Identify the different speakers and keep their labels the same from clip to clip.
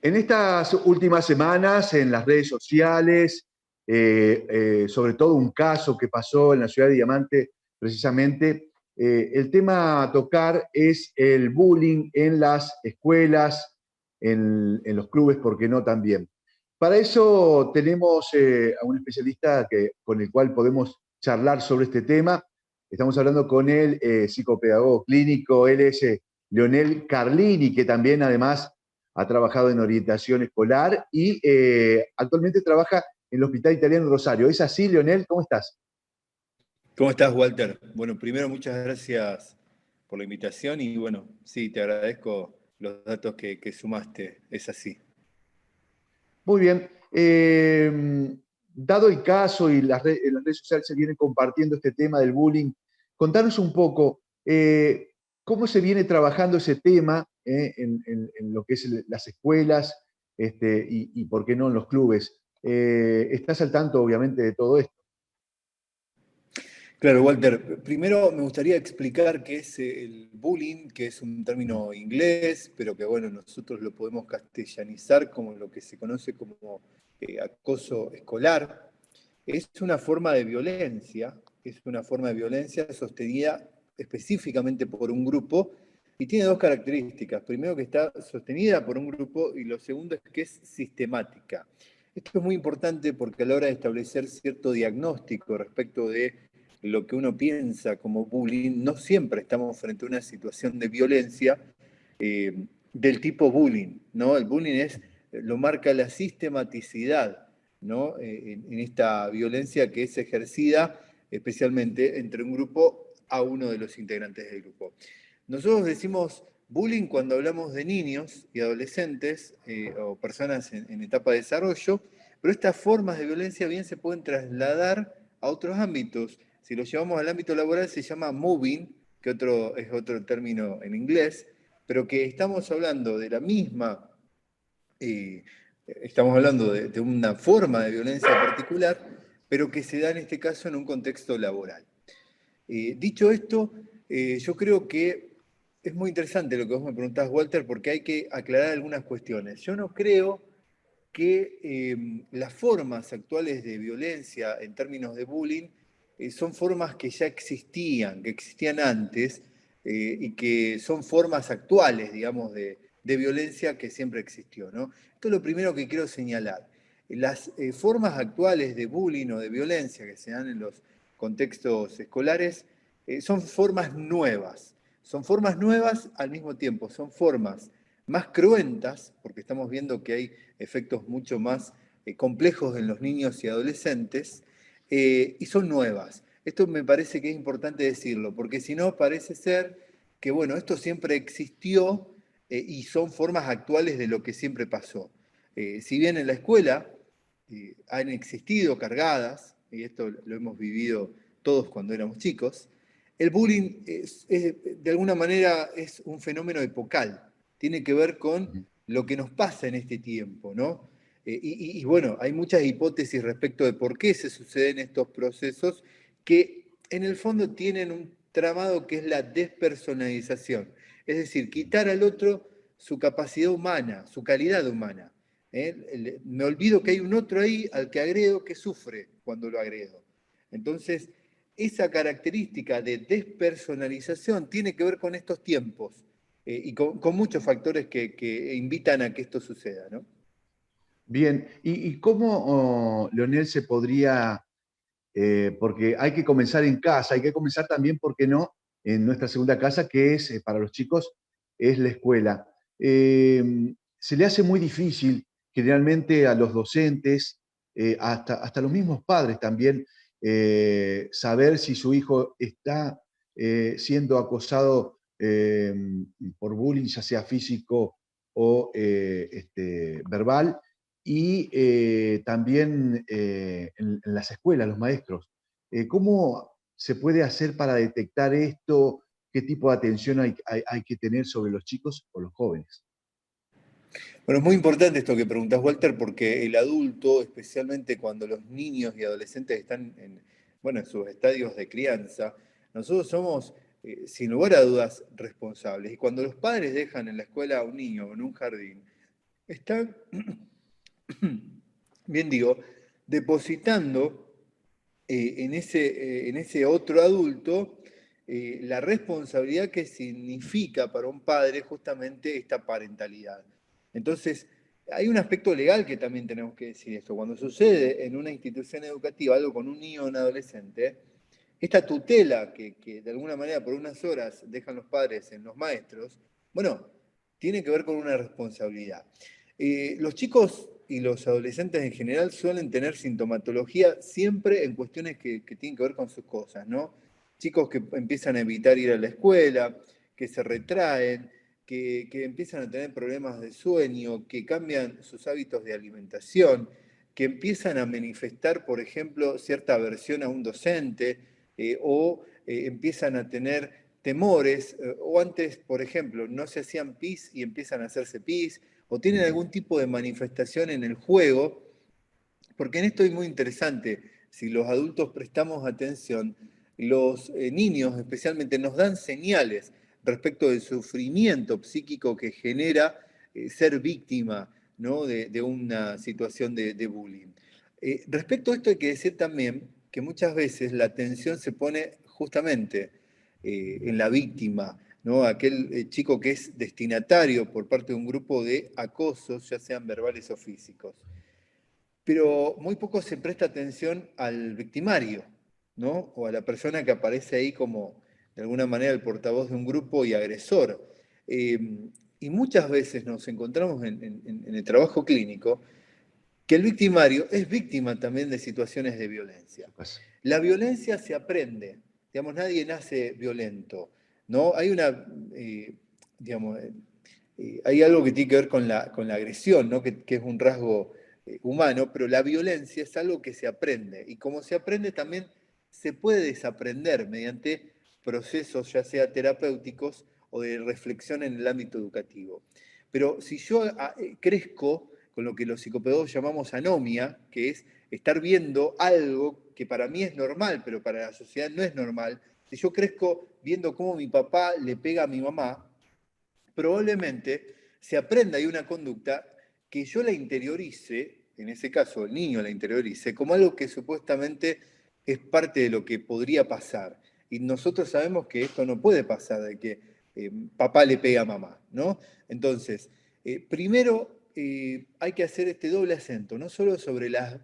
Speaker 1: En estas últimas semanas, en las redes sociales, sobre todo un caso que pasó en la ciudad de Diamante, precisamente, el tema a tocar es el bullying en las escuelas, en los clubes, ¿por qué no también? Para eso tenemos a un especialista con el cual podemos charlar sobre este tema. Estamos hablando con el psicopedagogo clínico, él es Leonel Carlini, que también además ha trabajado en orientación escolar y actualmente trabaja en el Hospital Italiano Rosario. ¿Es así, Leonel? ¿Cómo estás?
Speaker 2: ¿Cómo estás, Walter? Bueno, primero muchas gracias por la invitación y bueno, sí, te agradezco los datos que sumaste, es así.
Speaker 1: Muy bien. Dado el caso y en las redes sociales se viene compartiendo este tema del bullying, contanos un poco cómo se viene trabajando ese tema en lo que es las escuelas y por qué no en los clubes. ¿Estás al tanto, obviamente, de todo esto?
Speaker 2: Claro, Walter, primero me gustaría explicar qué es el bullying, que es un término inglés, pero que bueno, nosotros lo podemos castellanizar como lo que se conoce como acoso escolar. Es una forma de violencia, es una forma de violencia sostenida específicamente por un grupo y tiene dos características. Primero, que está sostenida por un grupo, y lo segundo es que es sistemática. Esto es muy importante porque a la hora de establecer cierto diagnóstico respecto de lo que uno piensa como bullying, no siempre estamos frente a una situación de violencia del tipo bullying, ¿no? El bullying lo marca la sistematicidad, ¿no? En esta violencia que es ejercida especialmente entre un grupo a uno de los integrantes del grupo. Nosotros decimos bullying cuando hablamos de niños y adolescentes o personas en etapa de desarrollo, pero estas formas de violencia bien se pueden trasladar a otros ámbitos. Si lo llevamos al ámbito laboral se llama mobbing, que es otro término en inglés, pero que estamos hablando de la misma, estamos hablando de una forma de violencia particular, pero que se da en este caso en un contexto laboral. Dicho esto, yo creo que es muy interesante lo que vos me preguntás, Walter, porque hay que aclarar algunas cuestiones. Yo no creo que las formas actuales de violencia en términos de bullying son formas que ya existían, que existían antes, y que son formas actuales, digamos, de violencia que siempre existió, ¿no? Esto es lo primero que quiero señalar. Las formas actuales de bullying o de violencia que se dan en los contextos escolares son formas nuevas al mismo tiempo, son formas más cruentas, porque estamos viendo que hay efectos mucho más complejos en los niños y adolescentes, y son nuevas. Esto me parece que es importante decirlo, porque si no parece ser que, bueno, esto siempre existió y son formas actuales de lo que siempre pasó. Si bien en la escuela han existido cargadas, y esto lo hemos vivido todos cuando éramos chicos, el bullying de alguna manera es un fenómeno epocal, tiene que ver con lo que nos pasa en este tiempo, ¿no? Y bueno, hay muchas hipótesis respecto de por qué se suceden estos procesos que en el fondo tienen un tramado que es la despersonalización, es decir, quitar al otro su capacidad humana, su calidad humana. Me olvido que hay un otro ahí al que agredo que sufre cuando lo agredo. Entonces, esa característica de despersonalización tiene que ver con estos tiempos y con muchos factores que invitan a que esto suceda, ¿no?
Speaker 1: Bien, ¿y cómo, Leonel, se podría, porque hay que comenzar en casa, hay que comenzar también, ¿por qué no?, en nuestra segunda casa, que es, para los chicos, es la escuela. Se le hace muy difícil generalmente a los docentes, hasta los mismos padres también, saber si su hijo está siendo acosado por bullying, ya sea físico o verbal, y también en las escuelas, los maestros. ¿Cómo se puede hacer para detectar esto? ¿Qué tipo de atención hay que tener sobre los chicos o los jóvenes?
Speaker 2: Bueno, es muy importante esto que preguntas, Walter, porque el adulto, especialmente cuando los niños y adolescentes están bueno, en sus estadios de crianza, nosotros somos, sin lugar a dudas, responsables. Y cuando los padres dejan en la escuela a un niño o en un jardín, Están, bien digo, depositando en ese otro adulto la responsabilidad que significa para un padre justamente esta parentalidad. Entonces, hay un aspecto legal que también tenemos que decir esto. Cuando sucede en una institución educativa algo con un niño o un adolescente, esta tutela que de alguna manera por unas horas dejan los padres en los maestros, bueno, tiene que ver con una responsabilidad. Los chicos y los adolescentes en general suelen tener sintomatología siempre en cuestiones que tienen que ver con sus cosas, ¿no? Chicos que empiezan a evitar ir a la escuela, que se retraen, que empiezan a tener problemas de sueño, que cambian sus hábitos de alimentación, que empiezan a manifestar, por ejemplo, cierta aversión a un docente, o empiezan a tener temores, o antes, por ejemplo, no se hacían pis y empiezan a hacerse pis, o tienen algún tipo de manifestación en el juego, porque en esto es muy interesante, si los adultos prestamos atención, los niños especialmente nos dan señales respecto del sufrimiento psíquico que genera ser víctima, ¿no? de una situación de bullying. Respecto a esto hay que decir también que muchas veces la atención se pone justamente en la víctima, ¿no? Aquel chico que es destinatario por parte de un grupo de acosos, ya sean verbales o físicos. Pero muy poco se presta atención al victimario, ¿no? O a la persona que aparece ahí como, de alguna manera, el portavoz de un grupo y agresor. Y muchas veces nos encontramos en el trabajo clínico que el victimario es víctima también de situaciones de violencia. La violencia se aprende, digamos, nadie nace violento, ¿no? Hay una, digamos, hay algo que tiene que ver con la agresión, ¿no? Que es un rasgo humano, pero la violencia es algo que se aprende, y como se aprende también se puede desaprender mediante procesos ya sea terapéuticos o de reflexión en el ámbito educativo. Pero si yo crezco con lo que los psicopedagogos llamamos anomia, que es estar viendo algo que para mí es normal, pero para la sociedad no es normal. Si yo crezco viendo cómo mi papá le pega a mi mamá, probablemente se aprenda ahí una conducta que yo la interiorice, en ese caso el niño la interiorice, como algo que supuestamente es parte de lo que podría pasar. Y nosotros sabemos que esto no puede pasar, de que papá le pega a mamá, ¿no? Entonces, primero hay que hacer este doble acento, no solo sobre las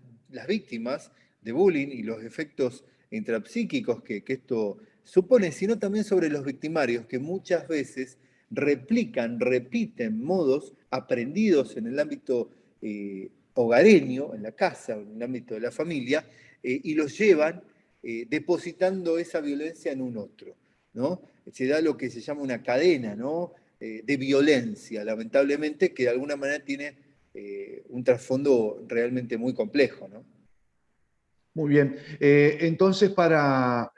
Speaker 2: víctimas de bullying y los efectos intrapsíquicos que esto supone, sino también sobre los victimarios, que muchas veces replican, repiten modos aprendidos en el ámbito hogareño, en la casa, en el ámbito de la familia, y los llevan depositando esa violencia en un otro, ¿no? Se da lo que se llama una cadena, ¿no? De violencia, lamentablemente, que de alguna manera tiene un trasfondo realmente muy complejo, ¿no?
Speaker 1: Muy bien. Entonces, para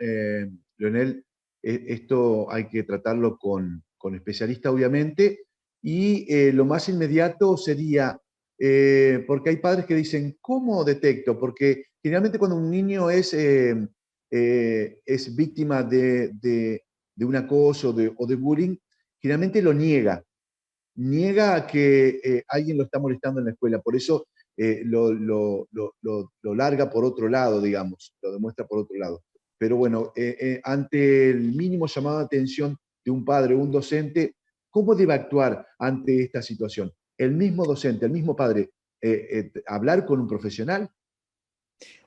Speaker 1: Leonel, esto hay que tratarlo con especialistas, obviamente, y lo más inmediato sería, porque hay padres que dicen, ¿cómo detecto? Porque generalmente cuando un niño es víctima de un acoso o de bullying, generalmente lo niega que alguien lo está molestando en la escuela. Por eso lo larga por otro lado, digamos, lo demuestra por otro lado. Pero bueno, ante el mínimo llamado de atención de un padre o un docente, ¿cómo debe actuar ante esta situación? El mismo docente, el mismo padre, hablar con un profesional.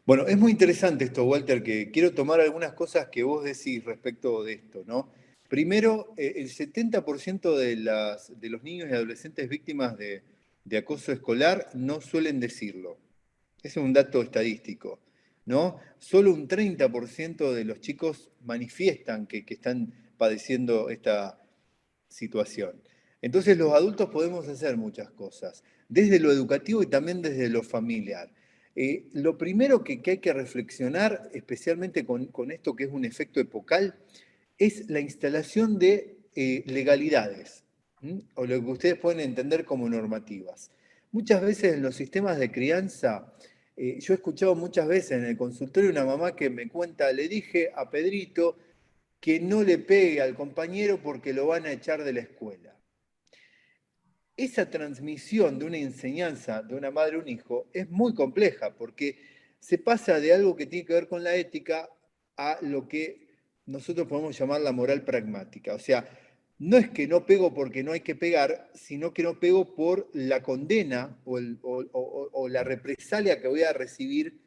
Speaker 2: Bueno, es muy interesante esto, Walter, que quiero tomar algunas cosas que vos decís respecto de esto, ¿no? Primero, el 70% de los niños y adolescentes víctimas de acoso escolar no suelen decirlo. Ese es un dato estadístico, ¿no? Solo un 30% de los chicos manifiestan que están padeciendo esta situación. Entonces los adultos podemos hacer muchas cosas, desde lo educativo y también desde lo familiar. Lo primero que hay que reflexionar, especialmente con esto que es un efecto epocal, es la instalación de legalidades, o lo que ustedes pueden entender como normativas. Muchas veces en los sistemas de crianza, yo he escuchado muchas veces en el consultorio una mamá que me cuenta, le dije a Pedrito que no le pegue al compañero porque lo van a echar de la escuela. esa transmisión de una enseñanza de una madre a un hijo es muy compleja, porque se pasa de algo que tiene que ver con la ética a lo que nosotros podemos llamar la moral pragmática. O sea, no es que no pego porque no hay que pegar, sino que no pego por la condena o la represalia que voy a recibir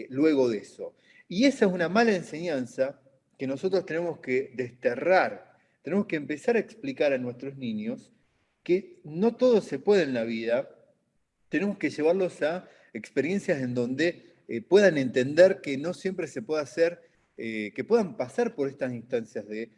Speaker 2: luego de eso. Y esa es una mala enseñanza que nosotros tenemos que desterrar. Tenemos que empezar a explicar a nuestros niños que no todo se puede en la vida. Tenemos que llevarlos a experiencias en donde puedan entender que no siempre se puede hacer, que puedan pasar por estas instancias de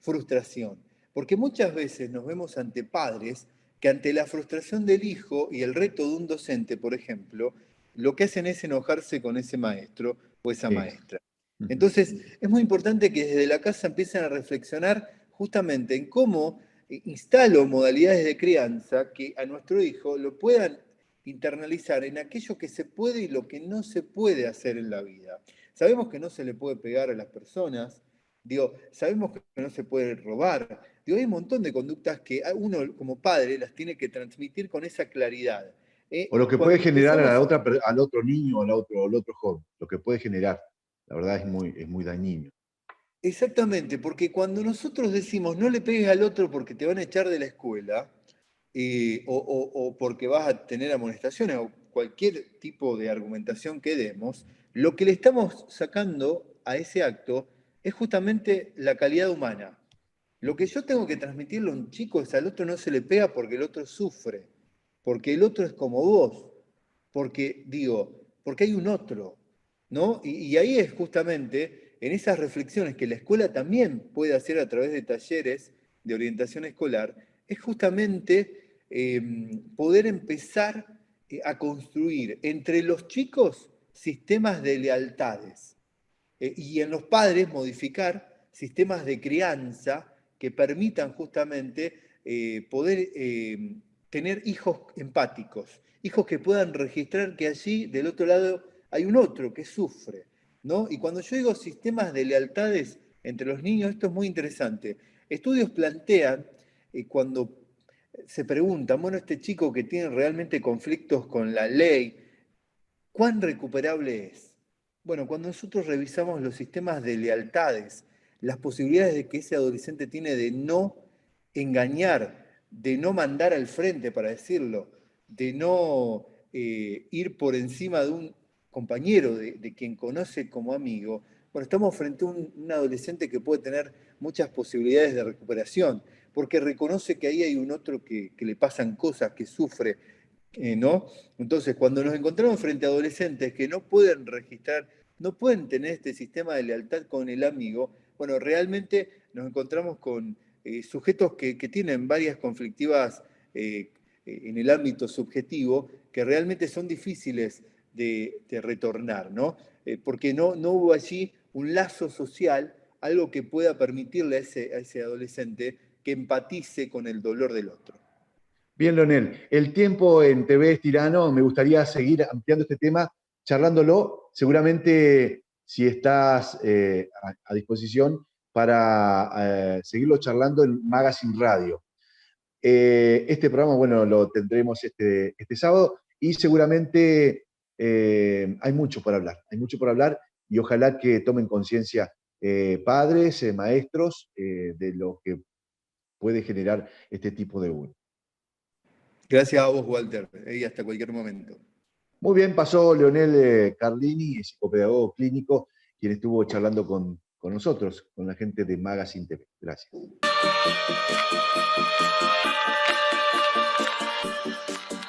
Speaker 2: frustración. Porque muchas veces nos vemos ante padres que ante la frustración del hijo y el reto de un docente, por ejemplo, lo que hacen es enojarse con ese maestro o esa
Speaker 1: Sí.
Speaker 2: maestra. Entonces, es muy importante que desde la casa empiecen a reflexionar justamente en cómo instalo modalidades de crianza que a nuestro hijo lo puedan internalizar en aquello que se puede y lo que no se puede hacer en la vida. Sabemos que no se le puede pegar a las personas, digo, sabemos que no se puede robar, digo, hay un montón de conductas que uno como padre las tiene que transmitir con esa claridad.
Speaker 1: O lo que puede
Speaker 2: Cuando
Speaker 1: generar a la
Speaker 2: empezamos
Speaker 1: otra, al otro niño o al otro joven, lo que puede generar, la verdad es muy dañino.
Speaker 2: Exactamente, porque cuando nosotros decimos no le pegues al otro porque te van a echar de la escuela, o porque vas a tener amonestaciones o cualquier tipo de argumentación que demos, lo que le estamos sacando a ese acto es justamente la calidad humana. Lo que yo tengo que transmitirle a un chico es al otro no se le pega porque el otro sufre, porque el otro es como vos, porque digo, porque hay un otro, ¿no? Y ahí es justamente en esas reflexiones que la escuela también puede hacer a través de talleres de orientación escolar, es justamente poder empezar a construir entre los chicos sistemas de lealtades y en los padres modificar sistemas de crianza que permitan justamente poder tener hijos empáticos, hijos que puedan registrar que allí del otro lado hay un otro que sufre, ¿no? Y cuando yo digo sistemas de lealtades entre los niños, esto es muy interesante. Estudios plantean, cuando se preguntan, bueno, este chico que tiene realmente conflictos con la ley, ¿cuán recuperable es? Bueno, cuando nosotros revisamos los sistemas de lealtades, las posibilidades de que ese adolescente tiene de no engañar, de no mandar al frente, para decirlo, de no ir por encima de un compañero, de quien conoce como amigo, bueno, estamos frente a un adolescente que puede tener muchas posibilidades de recuperación, porque reconoce que ahí hay un otro que le pasan cosas, que sufre, ¿no? Entonces, cuando nos encontramos frente a adolescentes que no pueden registrar, no pueden tener este sistema de lealtad con el amigo, bueno, realmente nos encontramos con sujetos que tienen varias conflictivas en el ámbito subjetivo que realmente son difíciles de retornar, ¿no? Porque no hubo allí un lazo social, algo que pueda permitirle a ese adolescente que empatice con el dolor del otro.
Speaker 1: Bien, Leonel, el tiempo en TV es tirano. Me gustaría seguir ampliando este tema, charlándolo. Seguramente, si estás a disposición, para seguirlo charlando en Magazine Radio. Este programa, bueno, lo tendremos este sábado y seguramente hay mucho por hablar. Hay mucho por hablar y ojalá que tomen conciencia padres, maestros, de lo que puede generar este tipo de bullying.
Speaker 2: Gracias a vos, Walter, y hasta cualquier momento.
Speaker 1: Muy bien, pasó Leonel Carlini, psicopedagogo clínico, quien estuvo charlando con nosotros, con la gente de Magazine TV. Gracias.